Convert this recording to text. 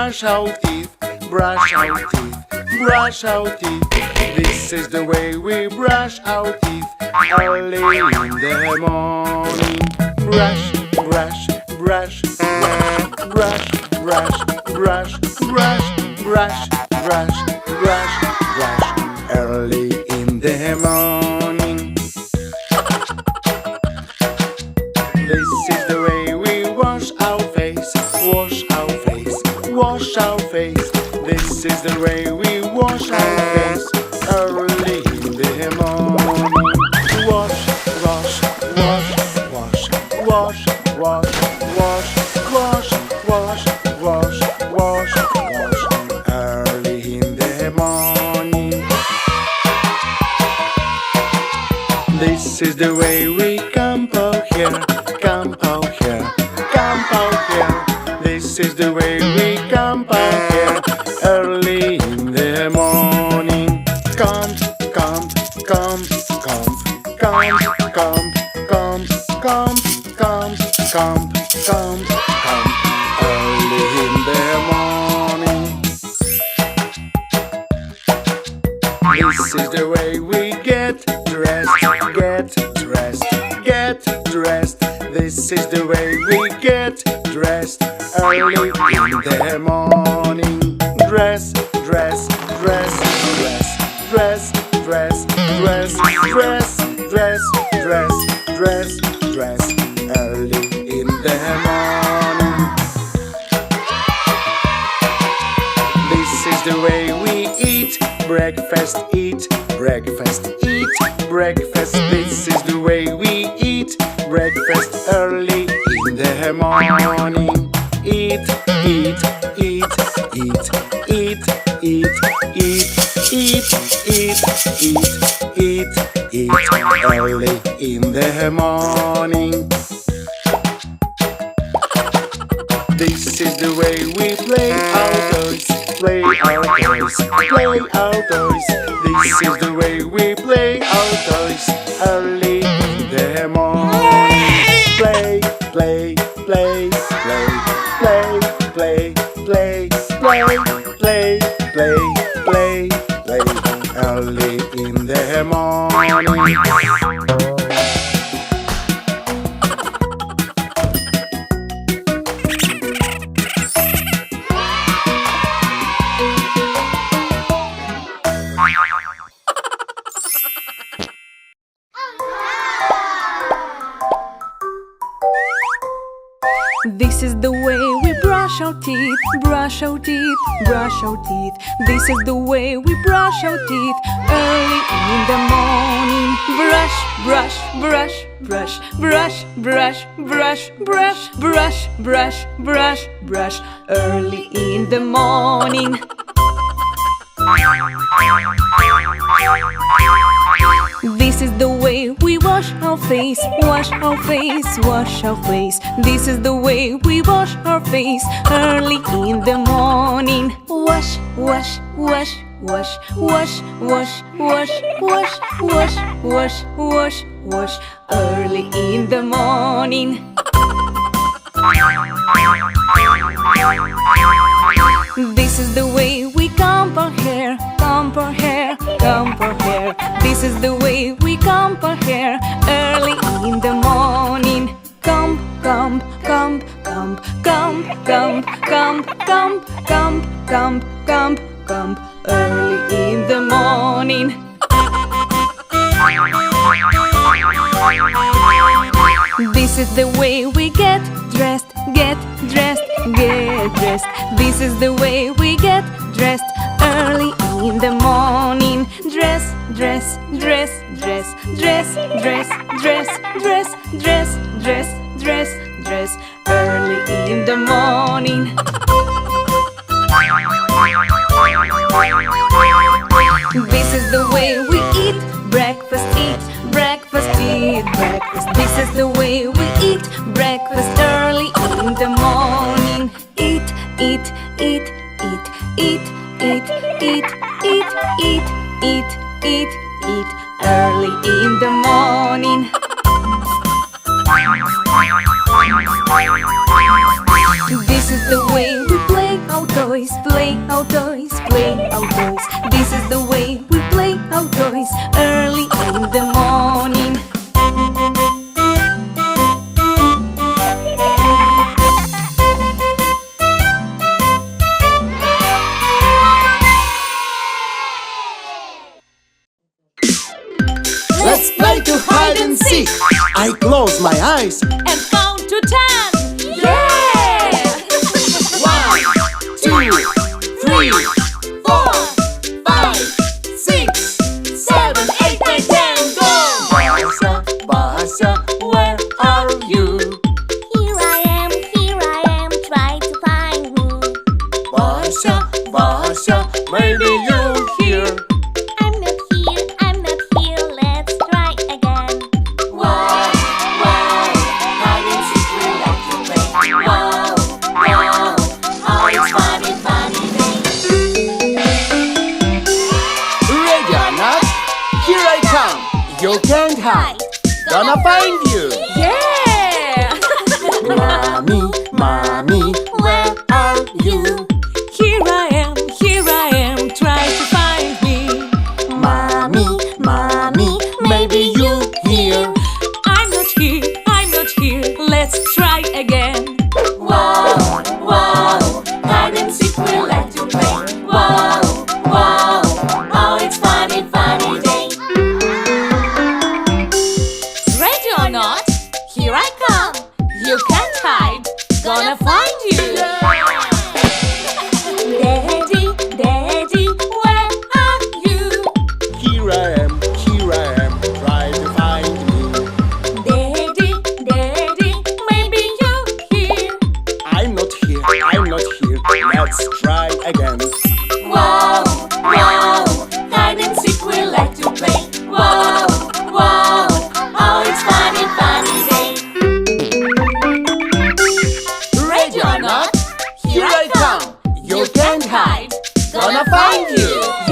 brush our teeth, brush our teeth, brush our teeth. This is the way we brush our teeth early in the morning. Brush, brush, brush, brush, brush, brush, brush, brush, brush, brush, brush, early in the morning. This is the way we wash our face, wash our face, wash our face. This is the way we wash our face early in the morning. Wash, wash, wash, wash, wash, wash, wash, wash, wash, wash, wash, wash, early in the morning. This is the way we comb our hair, comb our hair, comb our hair. This is the way we comb our hair early in the morning. Comb, comb, comb, comb, comb, comb, comb, comb, comb, comb, comb, comb, early in the morning. This is the way we get dressed, get dressed, get dressed. This is the way we get dressed early in the morning. Dress, dress, dress, dress, dress, dress, dress, dress, dress, dress, dress, dress, early in the morning. This is the way we eat breakfast, eat breakfast, eat breakfast. This is the way we eat breakfast early in the morning. Eat, eat, eat, eat, eat, eat, eat, eat, eat, eat, eat, eat, early in the morning. This is the way we play outdoors, play outdoors, play outdoors. This is the way we play outdoors early in the morning. Play, play, play, play, play, play, play, play, play, play, play, play, early in the morning. This is the way we brush our teeth, brush our teeth, brush our teeth. This is the way we brush our teeth early in the morning. Brush, brush, brush, brush, brush, brush, brush, brush, brush, brush, brush, brush, early in the morning. This is the way we wash our face, wash our face, wash our face. This is the way we wash our face early in the morning. Wash, wash, wash, wash, wash, wash, wash, wash, wash, wash, wash, wash, early in the morning. This is the way we comb our hair, comb our hair, comb our hair. This is the way we comb our hair early in the morning. Comb, comb, comb, comb, comb, comb, comb, comb, comb, comb, comb, comb, early in the morning. This is the way we get dressed, get dressed, get dressed. This is the way we get dressed early in the morning. Dress, dress, dress, dress, dress, dress, dress, dress, dress, dress, dress, dress, early in the morning. This is the way we eat breakfast, eat breakfast, eat breakfast. This is the way we eat breakfast early in the morning. Eat, eat, eat, eat, eat, eat, eat, eat, eat, eat, eat, eat, early in the morning. This is the way we play our toys, play our toys, play our toys. This is the way we play our toys early in the morning. Let's play to hide and seek. I close my eyes. And count to 10. Yeah! 1, 2, 3, 4, 5, 6, 7, 8, 9, 10. Go! Basa, Basa, where are you? Here I am, try to find me. Basa, Basa, maybe you're here. I'm not here, let's try again. Wow, wow, hide and seek we like to play. Wow, wow, oh it's funny, funny day. Ready or not, here I come. You can't hide, gonna find you. Yeah! Mommy, mommy, where are you? Here I am, try to find me. Mommy, mommy, maybe you here. I'm not here, let's try again. Wow, wow, hide and seek we like to play. Wow, wow, oh it's funny, funny day. Ready or not, here I come. You can't hide, gonna find you. Daddy, where are you? Here I am, try to find me. Daddy, maybe you're here. I'm not here, let's try again. Wow, wow, hide and seek we like to play. Wow, wow, oh it's funny, funny day. Ready or not, Here I come, you can't hide, gonna find you.